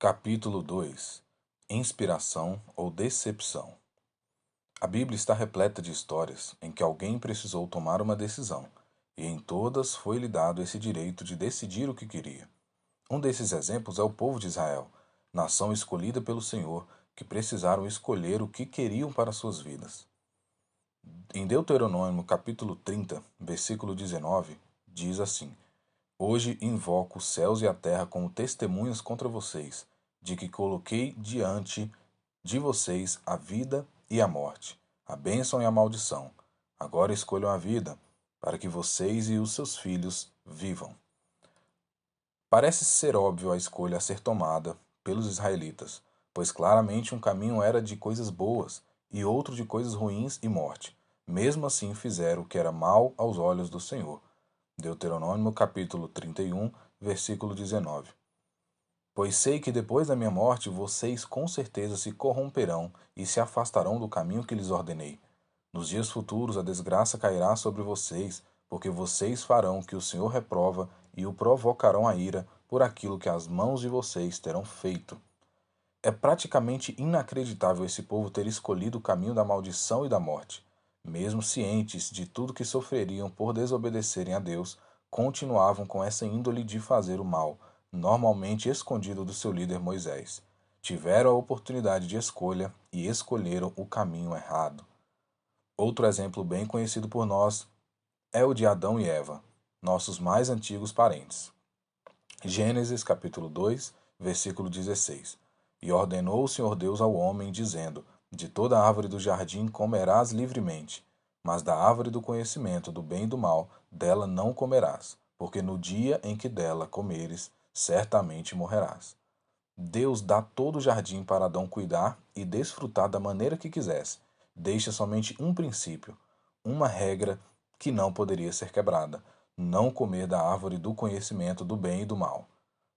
Capítulo 2. Inspiração ou decepção. A Bíblia está repleta de histórias em que alguém precisou tomar uma decisão, e em todas foi-lhe dado esse direito de decidir o que queria. Um desses exemplos é o povo de Israel, nação escolhida pelo Senhor, que precisaram escolher o que queriam para suas vidas. Em Deuteronômio capítulo 30, versículo 19, diz assim: Hoje invoco os céus e a terra como testemunhas contra vocês, de que coloquei diante de vocês a vida e a morte, a bênção e a maldição. Agora escolham a vida, para que vocês e os seus filhos vivam. Parece ser óbvio a escolha a ser tomada pelos israelitas, pois claramente um caminho era de coisas boas e outro de coisas ruins e morte. Mesmo assim fizeram o que era mal aos olhos do Senhor. Deuteronômio capítulo 31, versículo 19. Pois sei que depois da minha morte vocês com certeza se corromperão e se afastarão do caminho que lhes ordenei. Nos dias futuros a desgraça cairá sobre vocês, porque vocês farão o que o Senhor reprova e o provocarão a ira por aquilo que as mãos de vocês terão feito. É praticamente inacreditável esse povo ter escolhido o caminho da maldição e da morte. Mesmo cientes de tudo que sofreriam por desobedecerem a Deus, continuavam com essa índole de fazer o mal, normalmente escondido do seu líder Moisés. Tiveram a oportunidade de escolha e escolheram o caminho errado. Outro exemplo bem conhecido por nós é o de Adão e Eva, nossos mais antigos parentes. Gênesis capítulo 2, versículo 16. E ordenou o Senhor Deus ao homem, dizendo: De toda árvore do jardim comerás livremente, mas da árvore do conhecimento do bem e do mal, dela não comerás, porque no dia em que dela comeres, certamente morrerás. Deus dá todo o jardim para Adão cuidar e desfrutar da maneira que quisesse. Deixa somente um princípio, uma regra que não poderia ser quebrada: não comer da árvore do conhecimento do bem e do mal.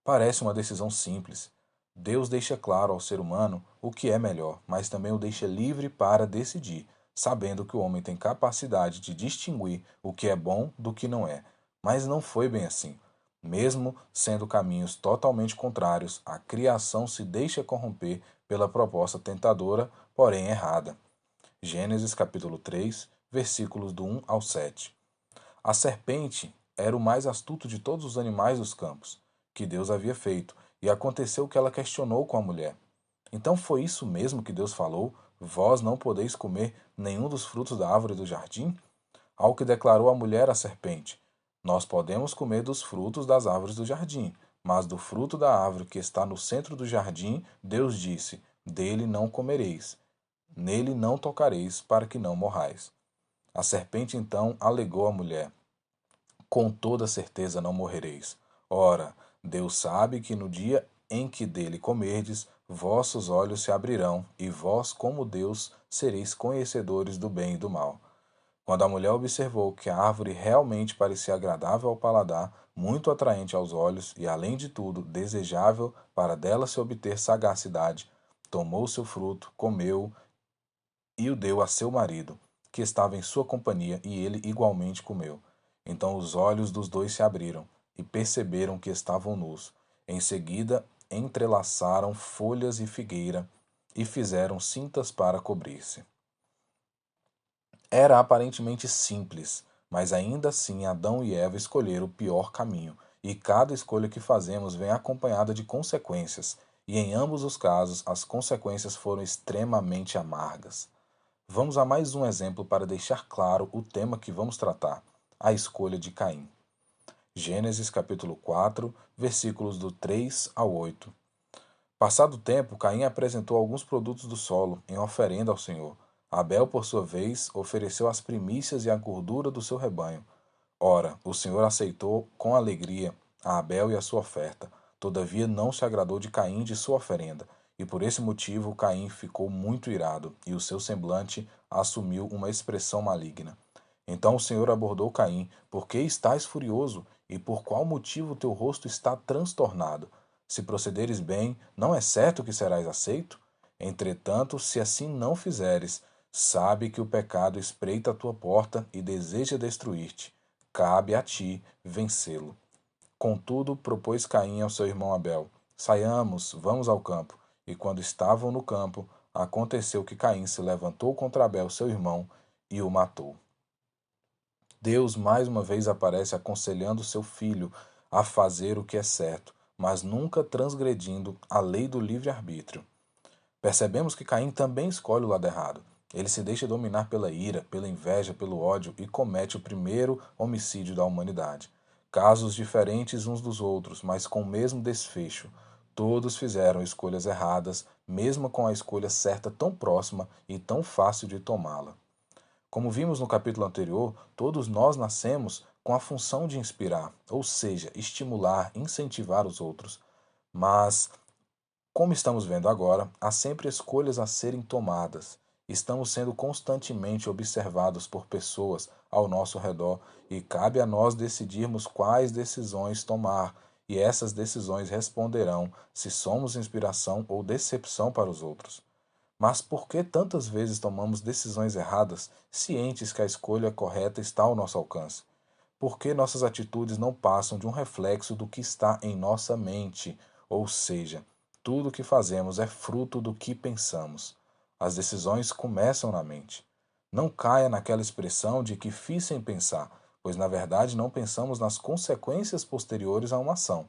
Parece uma decisão simples. Deus deixa claro ao ser humano o que é melhor, mas também o deixa livre para decidir, sabendo que o homem tem capacidade de distinguir o que é bom do que não é. Mas não foi bem assim. Mesmo sendo caminhos totalmente contrários, a criação se deixa corromper pela proposta tentadora, porém errada. Gênesis capítulo 3, versículos do 1 ao 7. A serpente era o mais astuto de todos os animais dos campos que Deus havia feito, e aconteceu que ela questionou com a mulher: Então foi isso mesmo que Deus falou? Vós não podeis comer nenhum dos frutos da árvore do jardim? Ao que declarou a mulher à serpente: Nós podemos comer dos frutos das árvores do jardim, mas do fruto da árvore que está no centro do jardim, Deus disse: Dele não comereis, nele não tocareis, para que não morrais. A serpente então alegou à mulher: Com toda certeza não morrereis. Ora, Deus sabe que no dia em que dele comerdes, vossos olhos se abrirão, e vós, como Deus, sereis conhecedores do bem e do mal. Quando a mulher observou que a árvore realmente parecia agradável ao paladar, muito atraente aos olhos e, além de tudo, desejável para dela se obter sagacidade, tomou seu fruto, comeu e o deu a seu marido, que estava em sua companhia, e ele igualmente comeu. Então os olhos dos dois se abriram, e perceberam que estavam nus. Em seguida, entrelaçaram folhas e figueira, e fizeram cintas para cobrir-se. Era aparentemente simples, mas ainda assim Adão e Eva escolheram o pior caminho, e cada escolha que fazemos vem acompanhada de consequências, e em ambos os casos as consequências foram extremamente amargas. Vamos a mais um exemplo para deixar claro o tema que vamos tratar: a escolha de Caim. Gênesis capítulo 4, versículos do 3 ao 8. Passado o tempo, Caim apresentou alguns produtos do solo em oferenda ao Senhor. Abel, por sua vez, ofereceu as primícias e a gordura do seu rebanho. Ora, o Senhor aceitou com alegria a Abel e a sua oferta. Todavia não se agradou de Caim e de sua oferenda, e por esse motivo Caim ficou muito irado, e o seu semblante assumiu uma expressão maligna. Então o Senhor abordou Caim: Por que estás furioso? E por qual motivo teu rosto está transtornado? Se procederes bem, não é certo que serás aceito? Entretanto, se assim não fizeres, sabe que o pecado espreita a tua porta e deseja destruir-te. Cabe a ti vencê-lo. Contudo, propôs Caim ao seu irmão Abel: Saiamos, vamos ao campo. E quando estavam no campo, aconteceu que Caim se levantou contra Abel, seu irmão, e o matou. Deus mais uma vez aparece aconselhando seu filho a fazer o que é certo, mas nunca transgredindo a lei do livre-arbítrio. Percebemos que Caim também escolhe o lado errado. Ele se deixa dominar pela ira, pela inveja, pelo ódio e comete o primeiro homicídio da humanidade. Casos diferentes uns dos outros, mas com o mesmo desfecho. Todos fizeram escolhas erradas, mesmo com a escolha certa tão próxima e tão fácil de tomá-la. Como vimos no capítulo anterior, todos nós nascemos com a função de inspirar, ou seja, estimular, incentivar os outros. Mas como estamos vendo agora, há sempre escolhas a serem tomadas. Estamos sendo constantemente observados por pessoas ao nosso redor e cabe a nós decidirmos quais decisões tomar, e essas decisões responderão se somos inspiração ou decepção para os outros. Mas por que tantas vezes tomamos decisões erradas, cientes que a escolha correta está ao nosso alcance? Por que nossas atitudes não passam de um reflexo do que está em nossa mente? Ou seja, tudo o que fazemos é fruto do que pensamos. As decisões começam na mente. Não caia naquela expressão de que fiz sem pensar, pois na verdade não pensamos nas consequências posteriores a uma ação,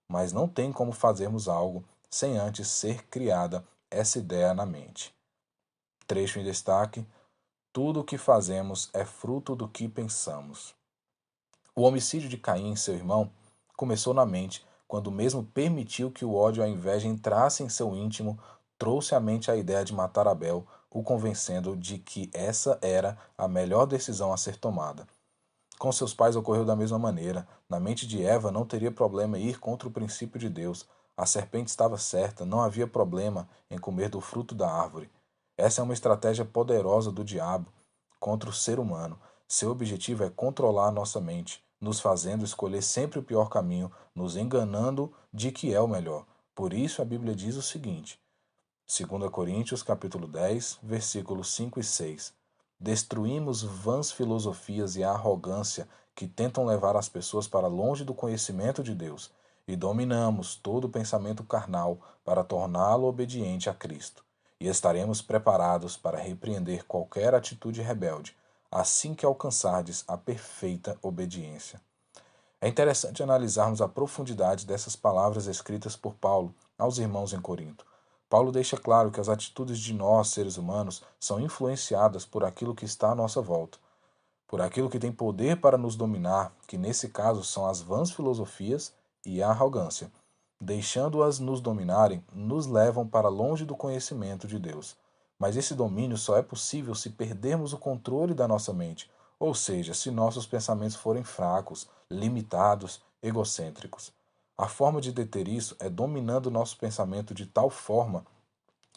mas não tem como fazermos algo sem antes ser criada essa ideia na mente. Trecho em destaque: tudo o que fazemos é fruto do que pensamos. O homicídio de Caim, seu irmão, começou na mente, quando mesmo permitiu que o ódio e a inveja entrassem em seu íntimo, trouxe à mente a ideia de matar Abel, o convencendo de que essa era a melhor decisão a ser tomada. Com seus pais ocorreu da mesma maneira. Na mente de Eva não teria problema ir contra o princípio de Deus. A serpente estava certa, não havia problema em comer do fruto da árvore. Essa é uma estratégia poderosa do diabo contra o ser humano. Seu objetivo é controlar nossa mente, nos fazendo escolher sempre o pior caminho, nos enganando de que é o melhor. Por isso a Bíblia diz o seguinte: 2 Coríntios capítulo 10, versículos 5 e 6. Destruímos vãs filosofias e a arrogância que tentam levar as pessoas para longe do conhecimento de Deus, e dominamos todo o pensamento carnal para torná-lo obediente a Cristo. E estaremos preparados para repreender qualquer atitude rebelde, assim que alcançardes a perfeita obediência. É interessante analisarmos a profundidade dessas palavras escritas por Paulo aos irmãos em Corinto. Paulo deixa claro que as atitudes de nós, seres humanos, são influenciadas por aquilo que está à nossa volta, por aquilo que tem poder para nos dominar, que nesse caso são as vãs filosofias e a arrogância. Deixando-as nos dominarem, nos levam para longe do conhecimento de Deus. Mas esse domínio só é possível se perdermos o controle da nossa mente, ou seja, se nossos pensamentos forem fracos, limitados, egocêntricos. A forma de deter isso é dominando o nosso pensamento de tal forma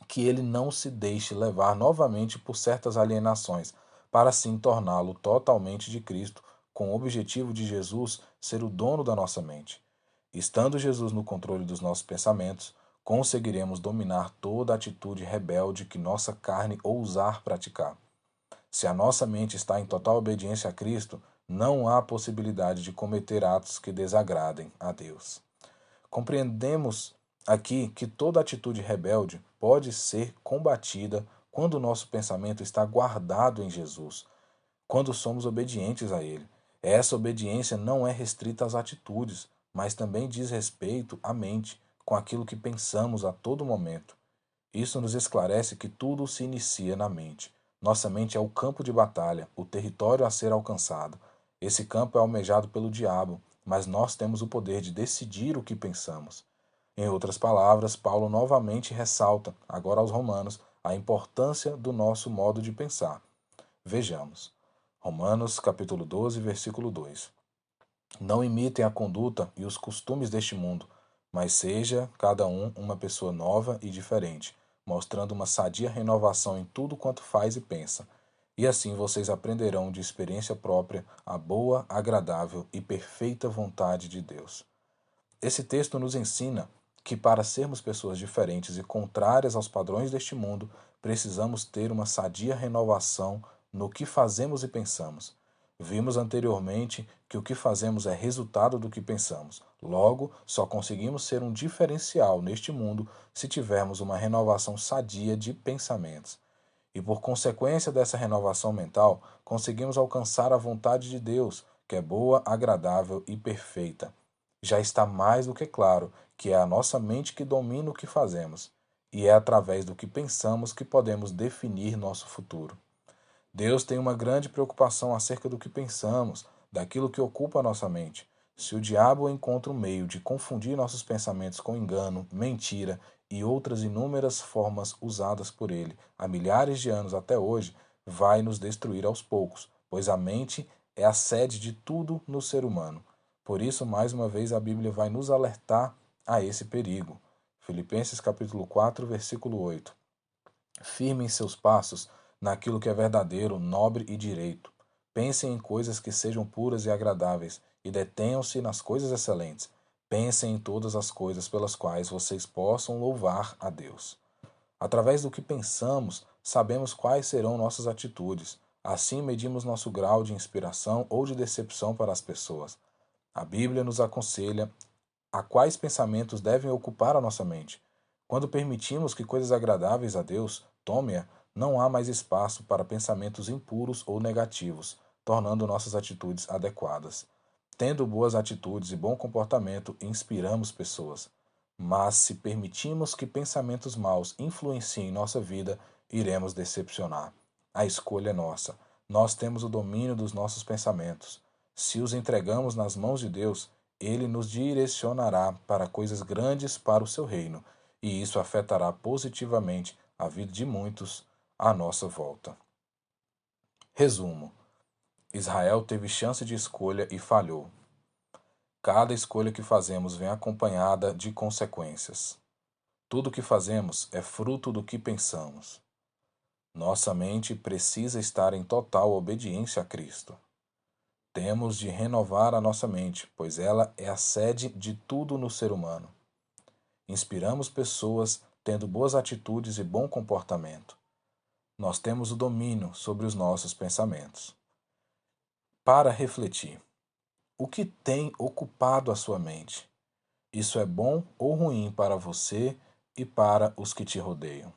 que ele não se deixe levar novamente por certas alienações, para assim torná-lo totalmente de Cristo, com o objetivo de Jesus ser o dono da nossa mente. Estando Jesus no controle dos nossos pensamentos, conseguiremos dominar toda atitude rebelde que nossa carne ousar praticar. Se a nossa mente está em total obediência a Cristo, não há possibilidade de cometer atos que desagradem a Deus. Compreendemos aqui que toda atitude rebelde pode ser combatida quando o nosso pensamento está guardado em Jesus, quando somos obedientes a Ele. Essa obediência não é restrita às atitudes, mas também diz respeito à mente, com aquilo que pensamos a todo momento. Isso nos esclarece que tudo se inicia na mente. Nossa mente é o campo de batalha, o território a ser alcançado. Esse campo é almejado pelo diabo, mas nós temos o poder de decidir o que pensamos. Em outras palavras, Paulo novamente ressalta, agora aos Romanos, a importância do nosso modo de pensar. Vejamos. Romanos capítulo 12, versículo 2. Não imitem a conduta e os costumes deste mundo, mas seja cada um uma pessoa nova e diferente, mostrando uma sadia renovação em tudo quanto faz e pensa. E assim vocês aprenderão de experiência própria a boa, agradável e perfeita vontade de Deus. Esse texto nos ensina que para sermos pessoas diferentes e contrárias aos padrões deste mundo, precisamos ter uma sadia renovação no que fazemos e pensamos. Vimos anteriormente que o que fazemos é resultado do que pensamos. Logo, só conseguimos ser um diferencial neste mundo se tivermos uma renovação sadia de pensamentos. E por consequência dessa renovação mental, conseguimos alcançar a vontade de Deus, que é boa, agradável e perfeita. Já está mais do que claro que é a nossa mente que domina o que fazemos, e é através do que pensamos que podemos definir nosso futuro. Deus tem uma grande preocupação acerca do que pensamos, daquilo que ocupa a nossa mente. Se o diabo encontra um meio de confundir nossos pensamentos com engano, mentira e outras inúmeras formas usadas por ele há milhares de anos até hoje, vai nos destruir aos poucos, pois a mente é a sede de tudo no ser humano. Por isso, mais uma vez, a Bíblia vai nos alertar a esse perigo. Filipenses capítulo 4, versículo 8. Firme em seus passos naquilo que é verdadeiro, nobre e direito. Pensem em coisas que sejam puras e agradáveis, e detenham-se nas coisas excelentes. Pensem em todas as coisas pelas quais vocês possam louvar a Deus. Através do que pensamos, sabemos quais serão nossas atitudes. Assim medimos nosso grau de inspiração ou de decepção para as pessoas. A Bíblia nos aconselha a quais pensamentos devem ocupar a nossa mente. Quando permitimos que coisas agradáveis a Deus tome-a, não há mais espaço para pensamentos impuros ou negativos, tornando nossas atitudes adequadas. Tendo boas atitudes e bom comportamento, inspiramos pessoas. Mas se permitimos que pensamentos maus influenciem nossa vida, iremos decepcionar. A escolha é nossa. Nós temos o domínio dos nossos pensamentos. Se os entregamos nas mãos de Deus, ele nos direcionará para coisas grandes para o seu reino, e isso afetará positivamente a vida de muitos à nossa volta. Resumo: Israel teve chance de escolha e falhou. Cada escolha que fazemos vem acompanhada de consequências. Tudo o que fazemos é fruto do que pensamos. Nossa mente precisa estar em total obediência a Cristo. Temos de renovar a nossa mente, pois ela é a sede de tudo no ser humano. Inspiramos pessoas tendo boas atitudes e bom comportamento. Nós temos o domínio sobre os nossos pensamentos. Para refletir, o que tem ocupado a sua mente? Isso é bom ou ruim para você e para os que te rodeiam?